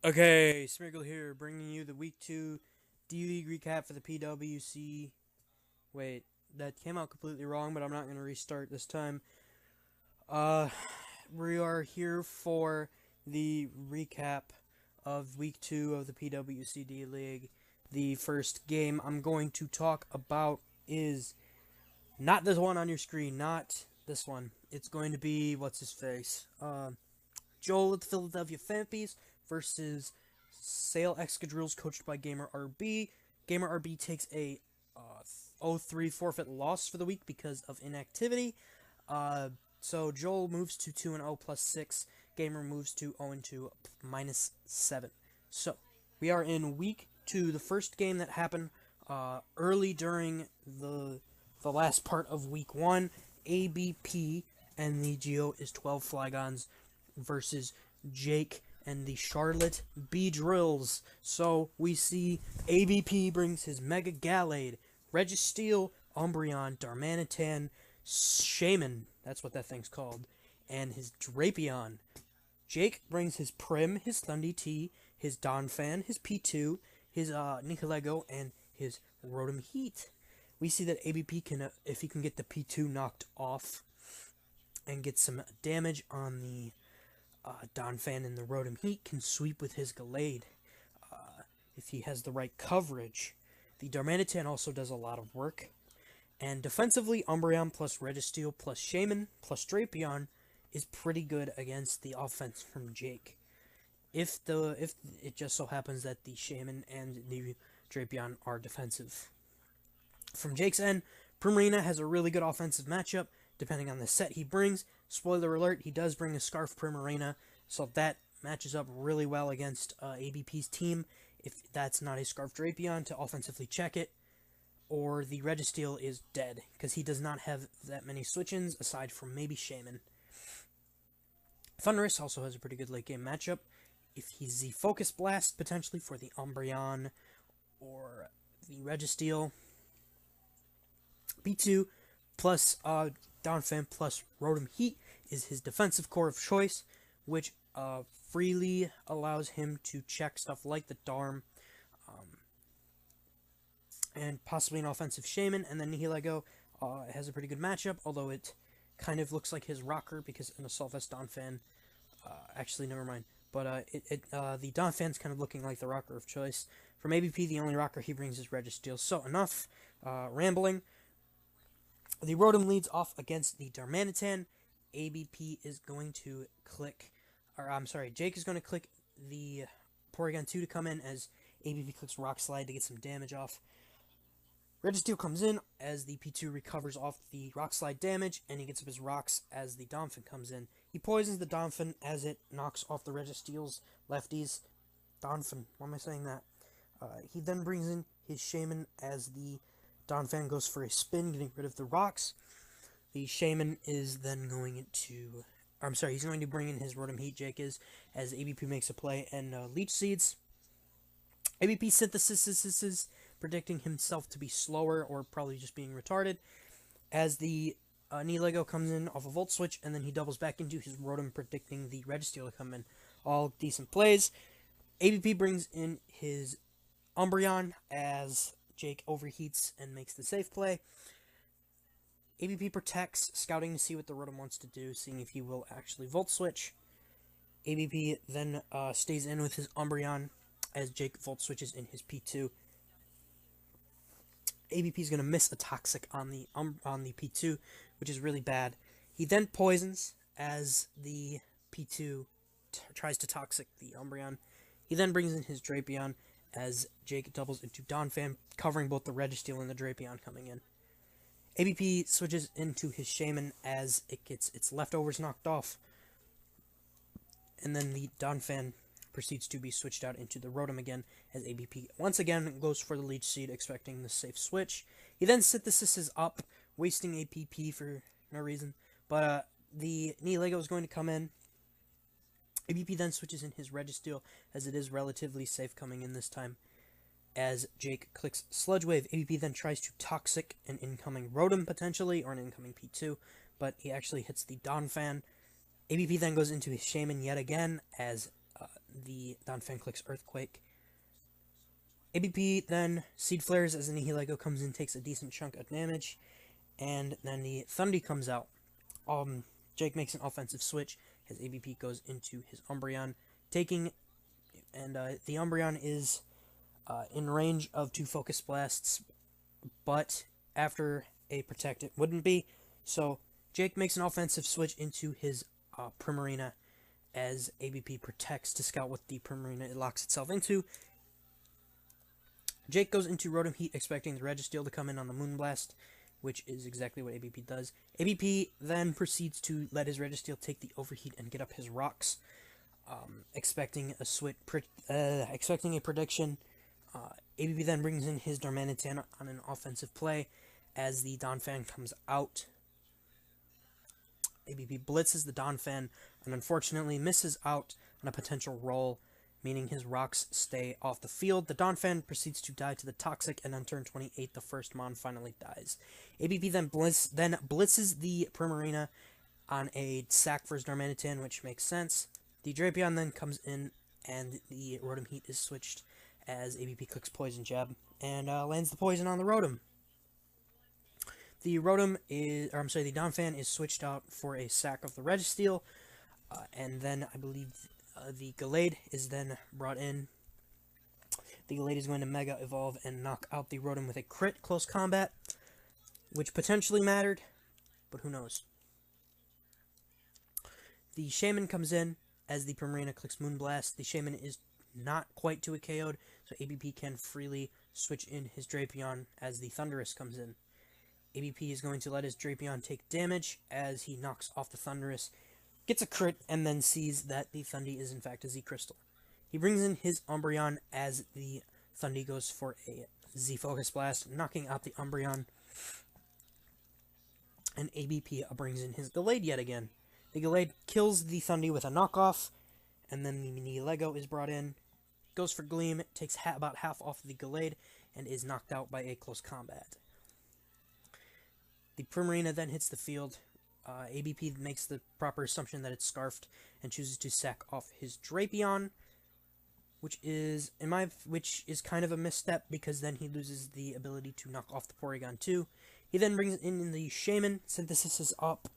Okay, Smeargle here, bringing you the Week 2 D-League recap for the PWC. Wait, that came out completely wrong, but I'm not going to restart this time. Uh, we are here for the recap of Week 2 of the PWC D-League. The first game I'm going to talk about is not this one on your screen, not this one. It's going to be, what's his face? Joel of the Philadelphia Fanpies versus Sale Excadrilles, coached by Gamer RB. Gamer RB takes a 0-3 forfeit loss for the week because of inactivity. So Joel moves to 2-0 plus 6. Gamer moves to 0-2 minus 7. So we are in week 2, the first game that happened early during the last part of week 1. ABP and the Geo is 12 Flygons versus Jake and the Charlotte B Drills. So we see ABP brings his Mega Gallade, Registeel, Umbreon, Darmanitan, Shaman, that's what that thing's called, and his Drapion. Jake brings his Prim, his Thundy T, his Donphan, his P2, his Nicolego, and his Rotom Heat. We see that ABP can, if he can get the P2 knocked off and get some damage on the Donphan in the Rotom Heat, can sweep with his Gallade if he has the right coverage. The Darmanitan also does a lot of work. And defensively, Umbreon plus Registeel plus Shaman plus Drapion is pretty good against the offense from Jake. If it just so happens that the Shaman and the Drapion are defensive. From Jake's end, Primarina has a really good offensive matchup, depending on the set he brings. Spoiler alert, he does bring a Scarf Primarina, so that matches up really well against ABP's team. If that's not a Scarf Drapion to offensively check it, or the Registeel is dead, because he does not have that many switch-ins, aside from maybe Shaman. Thundurus also has a pretty good late-game matchup. If he's the Focus Blast, potentially, for the Umbreon or the Registeel. B2 plus Donphan plus Rotom Heat is his defensive core of choice, which freely allows him to check stuff like the Darm, and possibly an offensive Shaman. And then Nihilego has a pretty good matchup, although it kind of looks like his rocker because an Assault Vest Donphan. Actually, never mind. But the Donphan's kind of looking like the rocker of choice. From ABP, the only rocker he brings is Registeel. So enough rambling. The Rotom leads off against the Darmanitan. ABP is going to click, or I'm sorry, Jake is going to click the Porygon 2 to come in as ABP clicks Rock Slide to get some damage off. Registeel comes in as the P2 recovers off the Rock Slide damage, and he gets up his rocks as the Donphan comes in. He poisons the Donphan as it knocks off the Registeel's lefties. Donphan, why am I saying that? He then brings in his Shaman as the Donphan goes for a spin, getting rid of the rocks. The Shaman is then going to... I'm sorry, he's going to bring in his Rotom Heat, Jake is, as ABP makes a play, and Leech Seeds. ABP synthesizes, predicting himself to be slower, or probably just being retarded, as the Nihilego comes in off a Volt Switch, and then he doubles back into his Rotom, predicting the Registeel to come in. All decent plays. ABP brings in his Umbreon as Jake overheats and makes the safe play. ABP protects, scouting to see what the Rotom wants to do, seeing if he will actually Volt Switch. ABP then stays in with his Umbreon as Jake Volt Switches in his P2. ABP is going to miss a Toxic on the P2, which is really bad. He then poisons as the P2 tries to Toxic the Umbreon. He then brings in his Drapion as Jake doubles into Donphan, covering both the Registeel and the Drapion coming in. ABP switches into his Shaman as it gets its leftovers knocked off. And then the Donphan proceeds to be switched out into the Rotom again, as ABP once again goes for the Leech Seed, expecting the safe switch. He then synthesizes up, wasting a PP for no reason. But the Nihilego is going to come in. ABP then switches in his Registeel, as it is relatively safe coming in this time. As Jake clicks Sludge Wave, ABP then tries to Toxic an incoming Rotom, potentially, or an incoming P2, but he actually hits the Donphan. ABP then goes into his Shaman yet again, as the Donphan clicks Earthquake. ABP then Seed Flares as Nihilego comes in, takes a decent chunk of damage, and then the Thundy comes out. Jake makes an offensive switch. His ABP goes into his Umbreon, and the Umbreon is in range of 2 Focus Blasts, but after a Protect it wouldn't be. So Jake makes an offensive switch into his Primarina as ABP protects to scout what the Primarina it locks itself into. Jake goes into Rotom Heat expecting the Registeel to come in on the Moonblast, which is exactly what ABP does. ABP then proceeds to let his Registeel take the Overheat and get up his rocks, expecting a prediction. ABP then brings in his Darmanitan on an offensive play as the Donphan comes out. ABP blitzes the Donphan and unfortunately misses out on a potential roll, meaning his rocks stay off the field. The Donphan proceeds to die to the Toxic, and on turn 28, the first Mon finally dies. ABP then blitzes the Primarina on a sack for his Darmanitan, which makes sense. The Drapion then comes in, and the Rotom Heat is switched as ABP clicks Poison Jab and lands the poison on the Rotom. The Donphan is switched out for a sack of the Registeel, and then I believe the Gallade is then brought in. The Gallade is going to Mega Evolve and knock out the Rotom with a crit close combat, which potentially mattered, but who knows. The Shaman comes in as the Primarina clicks Moonblast. The Shaman is not quite to a KO'd, so ABP can freely switch in his Drapion as the Thundurus comes in. ABP is going to let his Drapion take damage as he knocks off the Thundurus, gets a crit, and then sees that the Thundy is in fact a Z-Crystal. He brings in his Umbreon as the Thundy goes for a Z-Focus Blast, knocking out the Umbreon, and ABP brings in his Gallade yet again. The Gallade kills the Thundy with a knockoff, and then the Nihilego is brought in, goes for Gleam, takes about half off the Gallade, and is knocked out by a close combat. The Primarina then hits the field. ABP makes the proper assumption that it's Scarfed and chooses to sack off his Drapion, which is kind of a misstep because then he loses the ability to knock off the Porygon 2. He then brings in the Shaman. Synthesis is up,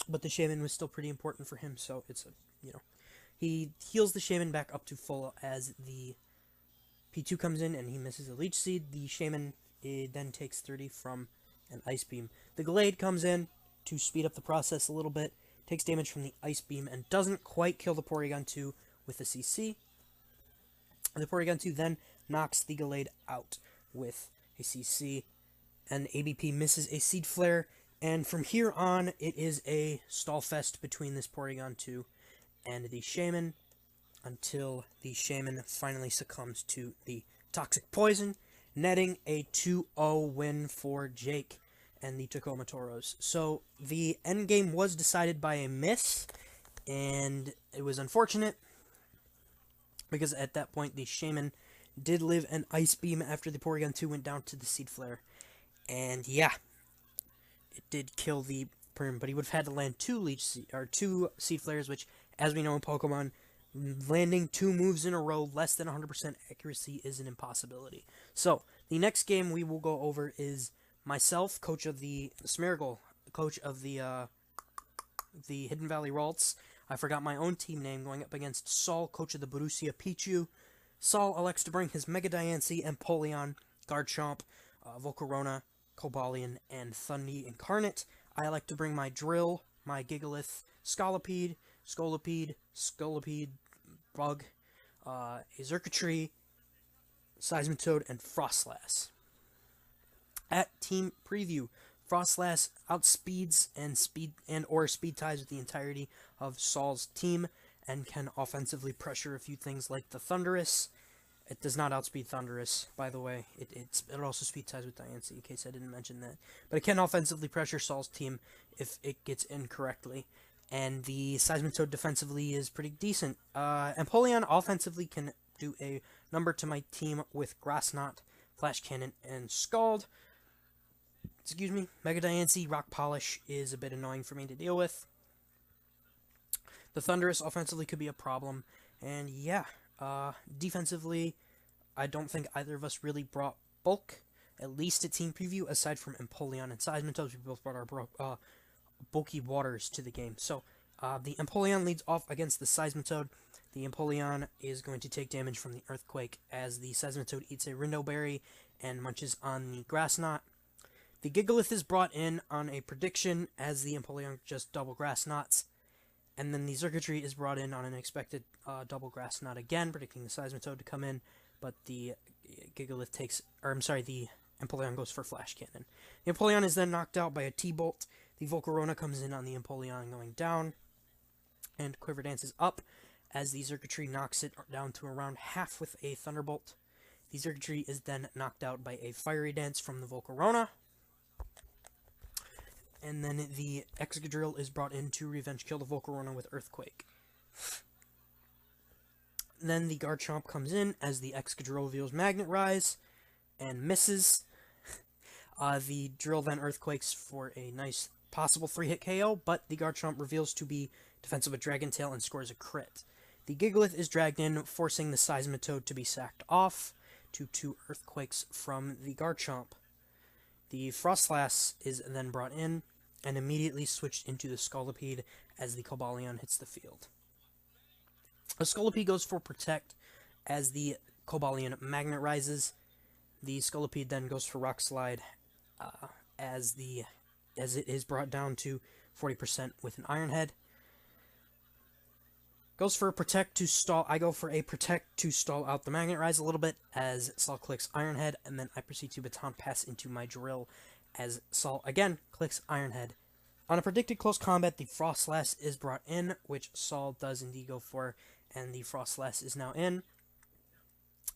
but the Shaman was still pretty important for him, so he heals the Shaman back up to full as the P2 comes in and he misses a Leech Seed. The Shaman then takes 30 from an Ice Beam. The Gallade comes in to speed up the process a little bit, takes damage from the Ice Beam, and doesn't quite kill the Porygon 2 with the CC. The Porygon 2 then knocks the Gallade out with a CC, and ABP misses a Seed Flare, and from here on, it is a stall fest between this Porygon 2 and the Shaman, until the Shaman finally succumbs to the Toxic Poison, netting a 2-0 win for Jake and the Tacoma Toros. So the endgame was decided by a miss, and it was unfortunate because at that point the Shaman did live an Ice Beam after the Porygon 2 went down to the Seed Flare. And yeah, it did kill the Prim, but he would have had to land two Seed Flares, which, as we know in Pokemon, landing 2 moves in a row, less than 100% accuracy, is an impossibility. So, the next game we will go over is myself, coach of the Smeargle, coach of the Hidden Valley Ralts. I forgot my own team name, going up against Saul, coach of the Borussia Pichu. Saul elects to bring his Mega Diancie, Empoleon, Garchomp, Volcarona, Cobalion, and Thundy Incarnate. I elect to bring my Drill, my Gigalith, Scolipede, Bug, a Xurkitree, Seismitoad, and Frostlass. At Team Preview, Frostlass outspeeds or speed ties with the entirety of Saul's team and can offensively pressure a few things like the Thundurus. It does not outspeed Thundurus, by the way. It also speed ties with Diancie, in case I didn't mention that. But it can offensively pressure Saul's team if it gets in correctly. And the Seismitoad defensively is pretty decent. Empoleon offensively can do a number to my team with Grass Knot, Flash Cannon, and Scald. Excuse me. Mega Diancie, Rock Polish is a bit annoying for me to deal with. The Thundurus offensively could be a problem, And yeah, defensively, I don't think either of us really brought bulk, at least at team preview, aside from Empoleon and Seismitoad. We both brought our bulky waters to the game. So the Empoleon leads off against the Seismitoad. The Empoleon is going to take damage from the Earthquake as the Seismitoad eats a Rindo Berry and munches on the Grass Knot. The Gigalith is brought in on a prediction as the Empoleon just double Grass Knots. And then the Xurkitree is brought in on an expected double Grass Knot again, predicting the Seismitoad to come in. But the Gigalith the Empoleon goes for Flash Cannon. The Empoleon is then knocked out by a T-Bolt. The Volcarona comes in on the Empoleon going down. And Quiver Dance is up as the Xurkitree knocks it down to around half with a Thunderbolt. The Xurkitree is then knocked out by a Fiery Dance from the Volcarona. And then the Excadrill is brought in to revenge kill the Volcarona with Earthquake. Then the Garchomp comes in as the Excadrill reveals Magnet Rise and misses. The Drill then Earthquakes for a nice possible 3-hit KO, but the Garchomp reveals to be defensive with Dragon Tail and scores a crit. The Gigalith is dragged in, forcing the Seismitoad to be sacked off to 2 Earthquakes from the Garchomp. The Frostlass is then brought in and immediately switched into the Scolipede as the Cobalion hits the field. The Scolipede goes for Protect as the Cobalion Magnet Rises. The Scolipede then goes for Rock Slide as it is brought down to 40% with an Iron Head. Goes for a Protect to stall. I go for a Protect to stall out the Magnet Rise a little bit as Saul clicks Iron Head, and then I proceed to Baton Pass into my Drill as Saul again clicks Iron Head. On a predicted close combat, the Frostlass is brought in, which Saul does indeed go for, and the Frostlass is now in.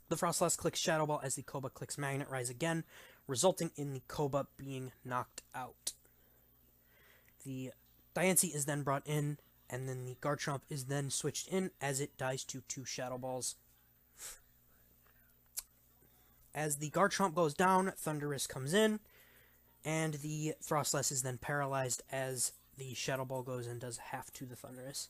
The Frostlass clicks Shadow Ball as the Koba clicks Magnet Rise again, resulting in the Koba being knocked out. The Diancie is then brought in, and then the Garchomp is then switched in as it dies to 2 Shadow Balls. As the Garchomp goes down, Thundurus comes in, and the Frostlass is then paralyzed as the Shadow Ball goes and does half to the Thundurus.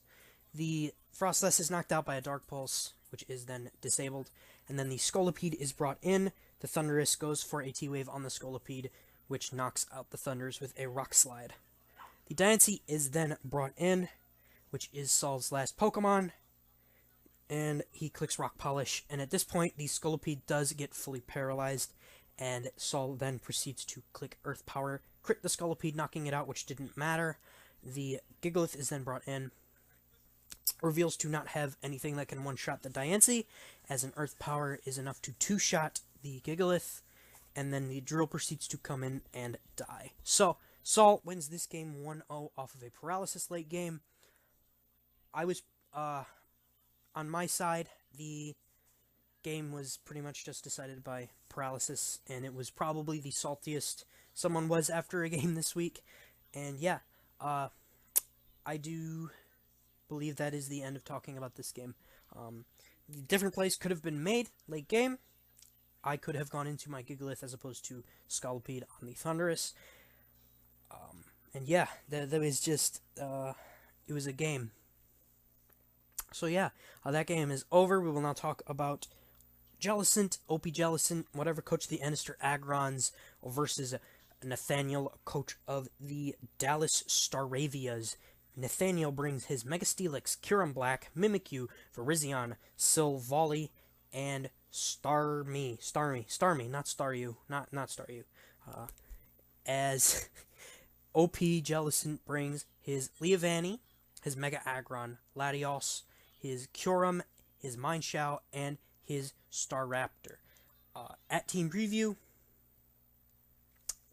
The Frostlass is knocked out by a Dark Pulse, which is then disabled, and then the Scolipede is brought in. The Thundurus goes for a T-Wave on the Scolipede, which knocks out the Thundurus with a Rock Slide. The Diancie is then brought in, which is Saul's last Pokemon, and he clicks Rock Polish, and at this point, the Scolipede does get fully paralyzed, and Saul then proceeds to click Earth Power, crit the Scolipede, knocking it out, which didn't matter. The Gigalith is then brought in, reveals to not have anything that can one-shot the Diancie, as an Earth Power is enough to two-shot the Gigalith, and then the Drill proceeds to come in and die. So, Saul wins this game 1-0 off of a paralysis late game. I was, on my side, the game was pretty much just decided by paralysis, and it was probably the saltiest someone was after a game this week. And yeah, I do believe that is the end of talking about this game. Different plays could have been made late game. I could have gone into my Gigalith as opposed to Scolipede on the Thundurus. And yeah, that was just, it was a game. So yeah, that game is over. We will now talk about Jellicent, OP Jellicent, whatever coach the Enister Agrons versus Nathaniel, coach of the Dallas Staravias. Nathaniel brings his Mega Steelix, Kyurem Black, Mimikyu, Virizion, Silvally, and Starmie, not Staryu, not Staryu. As OP Jellicent brings his Leavanny, his Mega Aggron, Latios, his Kyurem, his Mineshow, and his Staraptor. At Team Preview,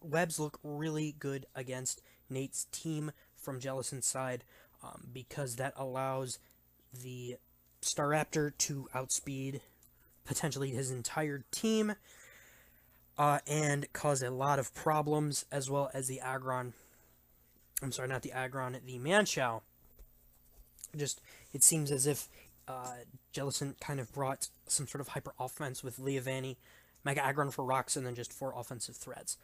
webs look really good against Nate's team from Jellicent's side, because that allows the Staraptor to outspeed potentially his entire team, and cause a lot of problems, as well as the Aggron. I'm sorry, not the Aggron, the Mienshao. Just, it seems as if Jellicent kind of brought some sort of hyper offense with Leavanny, Mega Aggron for rocks, and then just 4 offensive threads.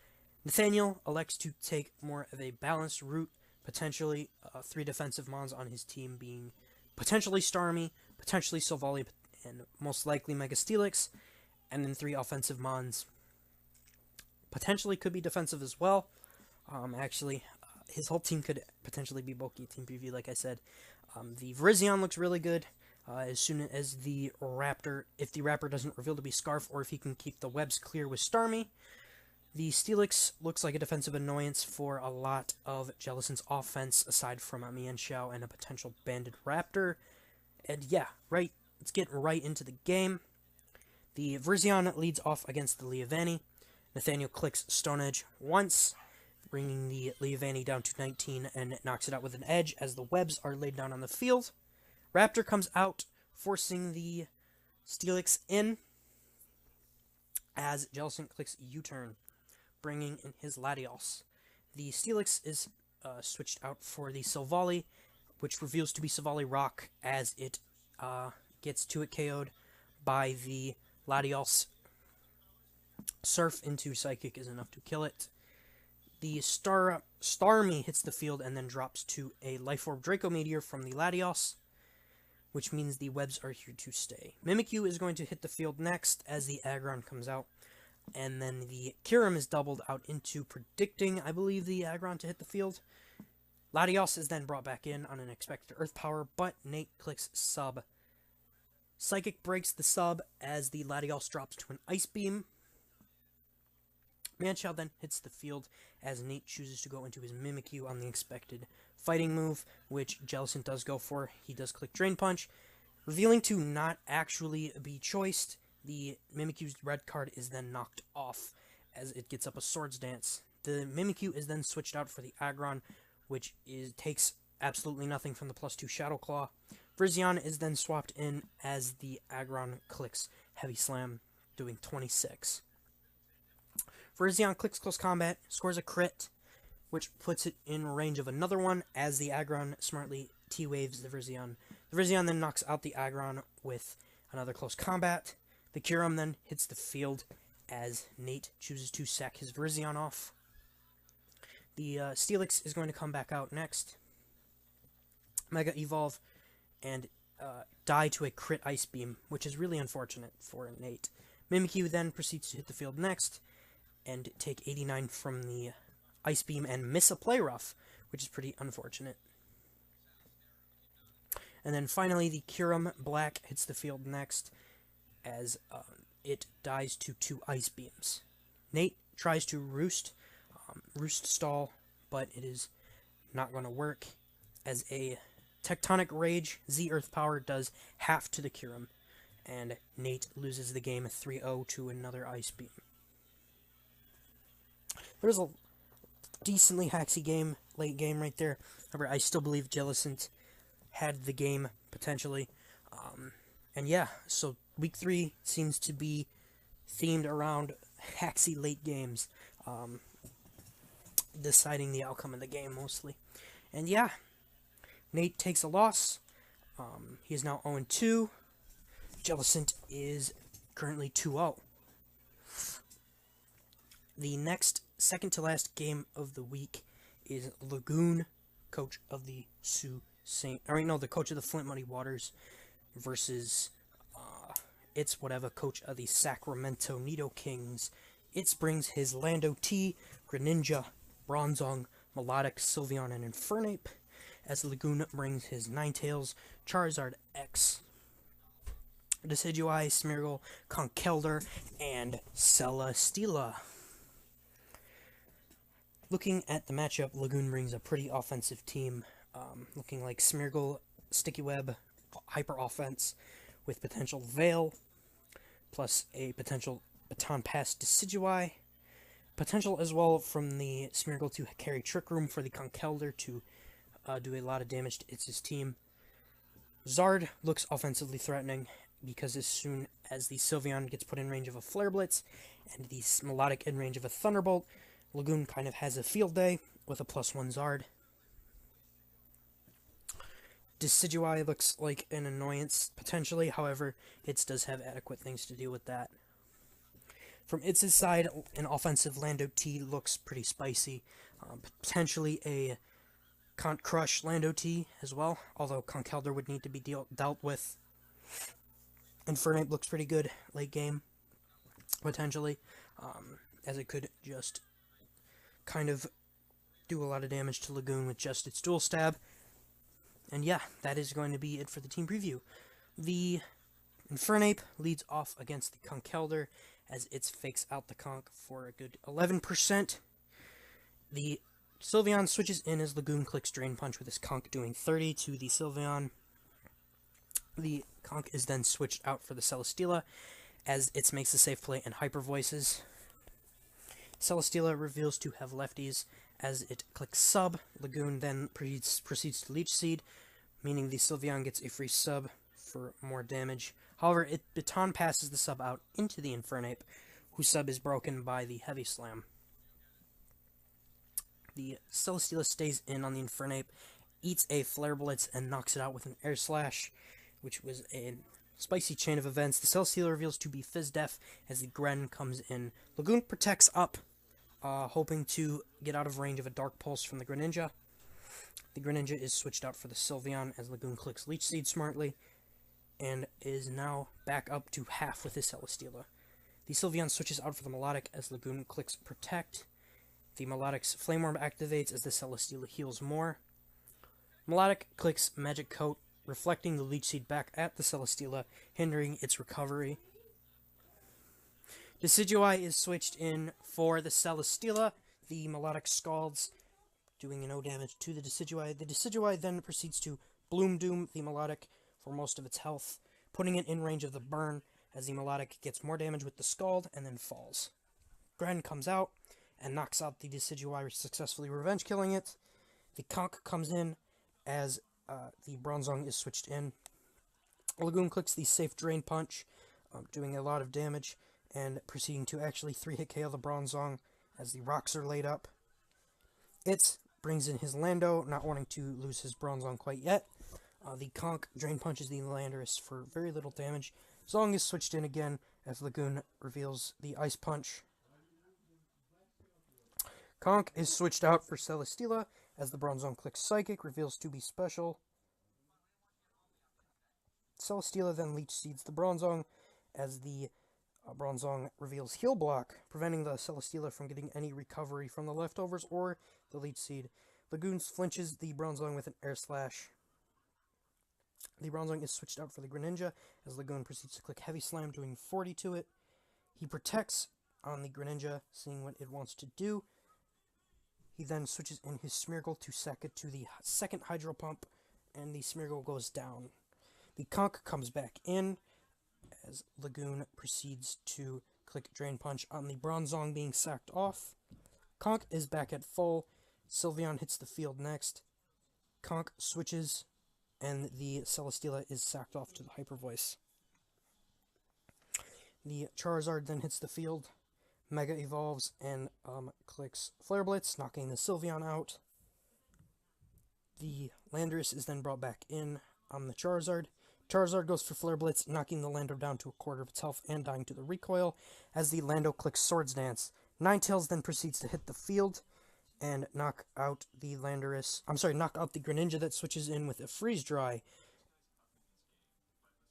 Nathaniel elects to take more of a balanced route, potentially 3 defensive mons on his team being potentially Starmie, potentially Silvally, and most likely Mega Steelix, and then 3 offensive Mons. Potentially could be defensive as well. Actually, his whole team could potentially be bulky team PV, like I said. The Virizion looks really good. As soon as the Raptor, if the Raptor doesn't reveal to be Scarf, or if he can keep the webs clear with Starmie. The Steelix looks like a defensive annoyance for a lot of Jellicent's offense, aside from a Mienshao and a potential Banded Raptor. And yeah, right, let's get right into the game. The Virizion leads off against the Leavanny. Nathaniel clicks Stone Edge once, bringing the Leavanny down to 19 and knocks it out with an edge as the webs are laid down on the field. Raptor comes out, forcing the Steelix in as Jellicent clicks U-turn, bringing in his Latios. The Steelix is switched out for the Silvally, which reveals to be Silvally Rock as it gets to it KO'd by the Latios. Surf into Psychic is enough to kill it. The Starmie hits the field and then drops to a Life Orb Draco Meteor from the Latios, which means the webs are here to stay. Mimikyu is going to hit the field next as the Aggron comes out. And then the Kyurem is doubled out into predicting, I believe, the Aggron to hit the field. Latios is then brought back in on an expected Earth Power, but Nate clicks Sub. Psychic breaks the Sub as the Latios drops to an Ice Beam. Mienshao then hits the field as Nate chooses to go into his Mimikyu on the expected fighting move, which Jellicent does go for. He does click Drain Punch, revealing to not actually be choiced. The Mimikyu's red card is then knocked off as it gets up a Swords Dance. The Mimikyu is then switched out for the Aggron, which takes absolutely nothing from the +2 Shadow Claw. Virizion is then swapped in as the Aggron clicks Heavy Slam, doing 26. Virizion clicks Close Combat, scores a crit, which puts it in range of another one as the Aggron smartly T-waves the Virizion. The Virizion then knocks out the Aggron with another Close Combat. The Kyurem then hits the field as Nate chooses to sack his Virizion off. The Steelix is going to come back out next, Mega Evolve, and die to a crit Ice Beam, which is really unfortunate for Nate. Mimikyu then proceeds to hit the field next and take 89 from the Ice Beam and miss a Play Rough, which is pretty unfortunate. And then finally, the Kyurem Black hits the field next as it dies to 2 Ice Beams. Nate tries to Roost Stall, but it is not going to work as a Tectonic Rage Z Earth Power does half to the Kyurem, and Nate loses the game 3-0 to another Ice Beam. There's a decently haxy game, late game right there. However, I still believe Jellicent had the game, potentially. And yeah, so Week 3 seems to be themed around haxy late games, deciding the outcome of the game, mostly. And yeah, Nate takes a loss. He is now 0-2. Jellicent is currently 2-0. The next second-to-last game of the week is Lagoon, coach of the the coach of the Flint Muddy Waters, versus coach of the Sacramento Nido Kings. It brings his Lando T, Greninja, Bronzong, Melodic, Sylveon, and Infernape, as Lagoon brings his Ninetales, Charizard X, Decidueye, Smeargle, Conkeldurr, and Celesteela. Looking at the matchup, Lagoon brings a pretty offensive team, looking like Smeargle, Sticky Web, Hyper Offense, with potential Veil, plus a potential Baton Pass Decidueye, potential as well from the Smeargle to carry Trick Room for the Conkeldurr to do a lot of damage to its team. Zard looks offensively threatening because as soon as the Sylveon gets put in range of a Flare Blitz and the Melodic in range of a Thunderbolt, Lagoon kind of has a field day with a +1 Zard. Decidueye looks like an annoyance, potentially, however, it does have adequate things to deal with that. From its side, an offensive Lando T looks pretty spicy. Potentially a Crush Lando T as well, although Conkeldurr would need to be dealt with. Infernape looks pretty good late game, potentially, as it could just kind of do a lot of damage to Lagoon with just its dual stab. And yeah, that is going to be it for the team preview. The Infernape leads off against the Conkeldurr as it fakes out the Conk for a good 11%. The Sylveon switches in as Lagoon clicks Drain Punch with his Conk doing 30 to the Sylveon. The Conk is then switched out for the Celesteela as it makes a safe play and Hyper Voices. Celesteela reveals to have lefties as it clicks Sub. Lagoon then proceeds to Leech Seed, meaning the Sylveon gets a free Sub for more damage. However, it Baton passes the Sub out into the Infernape, whose Sub is broken by the Heavy Slam. The Celesteela stays in on the Infernape, eats a Flare Blitz, and knocks it out with an Air Slash, which was a spicy chain of events. The Celesteela reveals to be Fizz Def as the Gren comes in. Lagoon protects up, hoping to get out of range of a Dark Pulse from the Greninja. The Greninja is switched out for the Sylveon as Lagoon clicks Leech Seed smartly, and is now back up to half with his Celesteela. The Sylveon switches out for the Melodic as Lagoon clicks Protect. The Melodic's Flame Orb activates as the Celesteela heals more. Melodic clicks Magic Coat, reflecting the Leech Seed back at the Celesteela, hindering its recovery. Decidueye is switched in for the Celesteela. The Melodic Scalds, doing no damage to the Decidueye. The Decidueye then proceeds to Bloom Doom the Melodic for most of its health, putting it in range of the burn as the Melodic gets more damage with the Scald and then falls. Gren comes out and knocks out the Decidueye, successfully revenge killing it. The Conk comes in as the Bronzong is switched in. Lagoon clicks the safe Drain Punch, doing a lot of damage, and proceeding to actually 3-hit KO the Bronzong as the rocks are laid up. It brings in his Lando, not wanting to lose his Bronzong quite yet. The Conk Drain Punches the Landorus for very little damage. Zong is switched in again as Lagoon reveals the Ice Punch. Conk is switched out for Celesteela as the Bronzong clicks Psychic, reveals to be special. Celesteela then Leech Seeds the Bronzong as the Bronzong reveals Heal Block, preventing the Celesteela from getting any recovery from the leftovers or the Leech Seed. Lagoon flinches the Bronzong with an Air Slash. The Bronzong is switched out for the Greninja as Lagoon proceeds to click Heavy Slam, doing 40 to it. He protects on the Greninja, seeing what it wants to do. He then switches in his Smeargle to sack it to the second Hydro Pump, and the Smeargle goes down. The Conk comes back in as Lagoon proceeds to click Drain Punch on the Bronzong being sacked off. Conk is back at full. Sylveon hits the field next. Conk switches, and the Celesteela is sacked off to the Hyper Voice. The Charizard then hits the field. Mega evolves and clicks Flare Blitz, knocking the Sylveon out. The Landorus is then brought back in on the Charizard. Charizard goes for Flare Blitz, knocking the Lando down to a quarter of its health and dying to the recoil as the Lando clicks Swords Dance. Ninetales then proceeds to hit the field and knock out the Greninja that switches in with a Freeze Dry.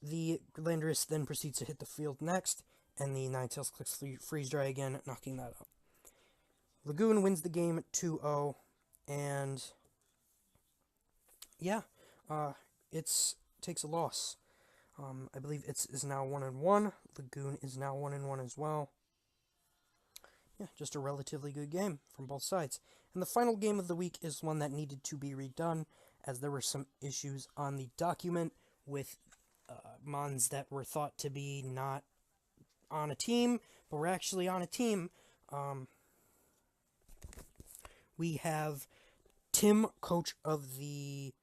The Landorus then proceeds to hit the field next, and the Ninetales clicks Freeze Dry again, knocking that out. Lagoon wins the game 2-0, and yeah, it takes a loss. I believe it is now 1-1. Lagoon is now 1-1 as well. Yeah, just a relatively good game from both sides. And the final game of the week is one that needed to be redone, as there were some issues on the document with Mons that were thought to be not on a team, but were actually on a team. We have Tim, coach of the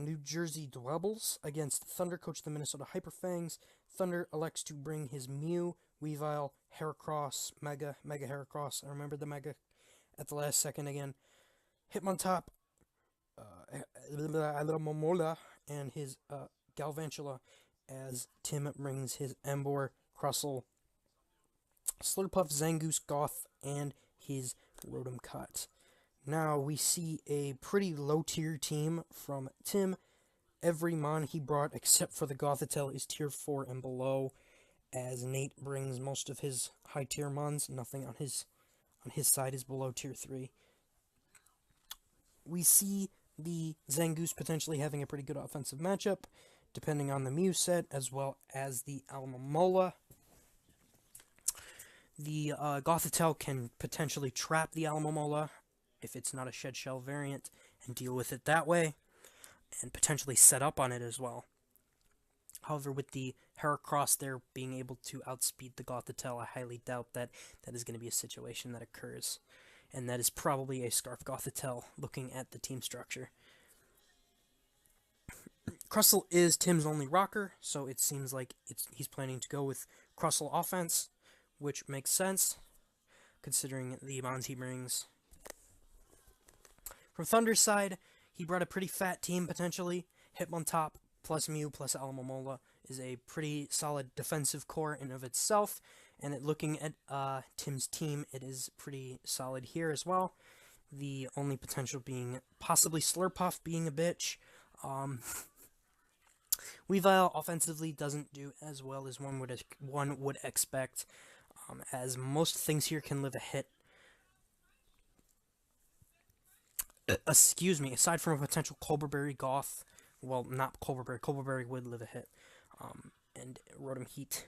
New Jersey Dwebbles, against Thunder, coach of the Minnesota Hyperfangs. Thunder elects to bring his Mew, Weavile, Heracross, Mega Heracross. I remember the Mega at the last second again. Hitmontop, Momola, and his Galvantula, as Tim brings his Emboar, Crustle, Slurpuff, Zangoose, Goth, and his Rotom Cut. Now we see a pretty low-tier team from Tim, every mon he brought except for the Gothitelle is tier 4 and below, as Nate brings most of his high tier mons. Nothing on his side is below tier 3. We see the Zangoose potentially having a pretty good offensive matchup, depending on the Mew set, as well as the Alomomola. The Gothitelle can potentially trap the Alomomola if it's not a Shed Shell variant, and deal with it that way, and potentially set up on it as well. However, with the Heracross there being able to outspeed the Gothitelle, I highly doubt that that is going to be a situation that occurs. And that is probably a Scarf Gothitelle, looking at the team structure. Crustle is Tim's only rocker, so it seems like he's planning to go with Crustle offense, which makes sense, considering the mons he brings. From Thunder's side, he brought a pretty fat team, potentially. Hitmontop plus Mew plus Alomomola is a pretty solid defensive core in of itself, and looking at Tim's team, it is pretty solid here as well. The only potential being possibly Slurpuff being a bitch. Weavile offensively doesn't do as well as one would expect, as most things here can live a hit. Excuse me, aside from a potential Colberberry Goth, well, not Colberberry, Colberberry would live a hit, and Rotom Heat.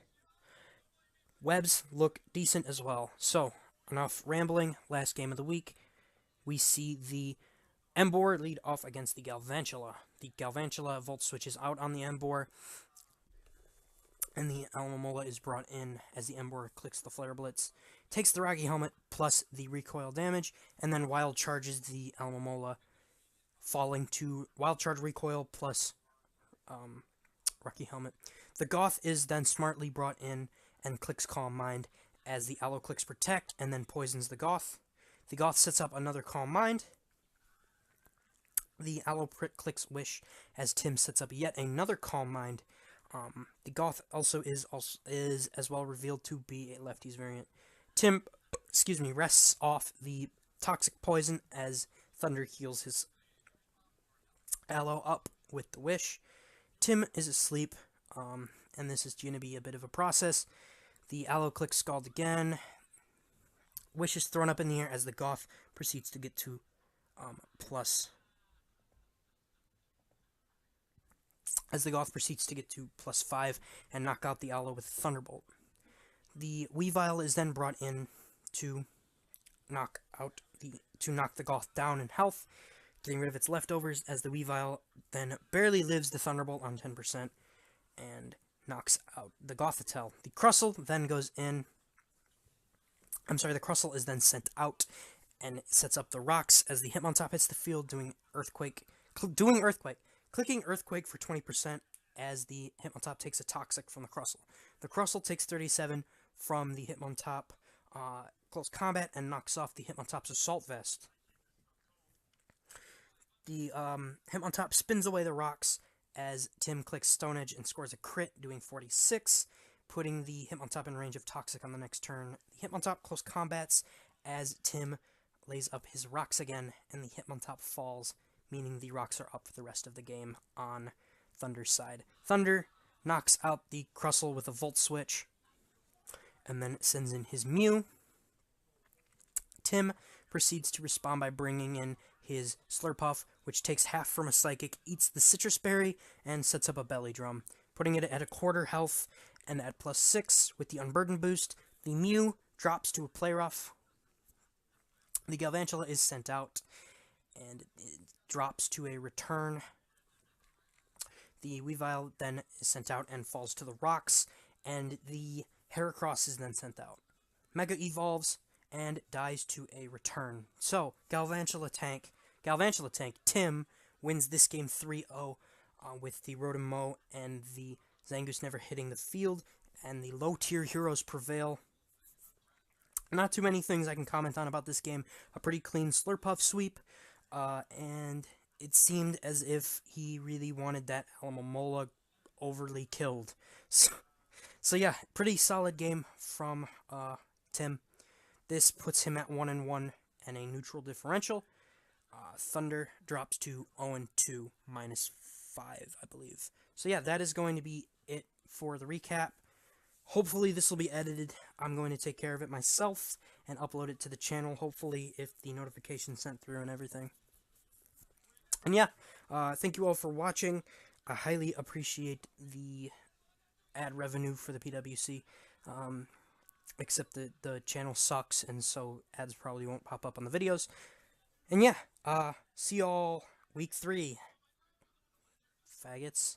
Webs look decent as well. So, enough rambling. Last game of the week, we see the Emboar lead off against the Galvantula. The Galvantula Volt switches out on the Emboar, and the Alomomola is brought in as the Emboar clicks the Flare Blitz, takes the Rocky Helmet plus the recoil damage, and then wild charges the Alomomola, falling to Wild Charge recoil plus Rocky Helmet. The Goth is then smartly brought in and clicks Calm Mind as the Aloe clicks Protect and then poisons the Goth. The Goth sets up another Calm Mind. The Aloe clicks Wish as Tim sets up yet another Calm Mind. The Goth also is as well revealed to be a lefties variant. Tim, rests off the Toxic Poison as Thunder heals his Aloe up with the Wish. Tim is asleep, and this is going to be a bit of a process. The Aloe clicks Scald again. Wish is thrown up in the air as the Goth proceeds to get to +5 and knock out the Aloe with Thunderbolt. The Weavile is then brought in to knock the Goth down in health, getting rid of its leftovers, as the Weavile then barely lives the Thunderbolt on 10% and knocks out the Gothitelle. The Crustle then goes in. The Crustle is then sent out and sets up the rocks as the Hitmontop hits the field, clicking Earthquake for 20% as the Hitmontop takes a Toxic from the Crustle. The Crustle takes 37 from the Hitmontop close combat and knocks off the Hitmontop's Assault Vest. The Hitmontop spins away the rocks as Tim clicks Stone Edge and scores a crit, doing 46, putting the Hitmontop in range of Toxic on the next turn. The Hitmontop close combats as Tim lays up his rocks again, and the Hitmontop falls, meaning the rocks are up for the rest of the game on Thunder's side. Thunder knocks out the Crustle with a Volt Switch, and then sends in his Mew. Tim proceeds to respond by bringing in his Slurpuff, which takes half from a Psychic, eats the Citrus Berry, and sets up a Belly Drum, putting it at a quarter health, and at +6 with the Unburden boost. The Mew drops to a Play Rough. The Galvantula is sent out, and it drops to a Return. The Weavile then is sent out and falls to the rocks, and the Heracross is then sent out. Mega evolves and dies to a Return. So, Galvantula tank, Tim wins this game 3-0 with the Rotom Mow and the Zangoose never hitting the field, and the low-tier heroes prevail. Not too many things I can comment on about this game. A pretty clean Slurpuff sweep, and it seemed as if he really wanted that Alomomola overly killed. So yeah, pretty solid game from Tim. This puts him at 1-1 and a neutral differential. Thunder drops to 0-2, 5, I believe. So yeah, that is going to be it for the recap. Hopefully this will be edited. I'm going to take care of it myself and upload it to the channel, hopefully, if the notification's sent through and everything. And yeah, thank you all for watching. I highly appreciate the ad revenue for the PWC. Except that the channel sucks, and so ads probably won't pop up on the videos. And yeah, see y'all week 3. Faggots.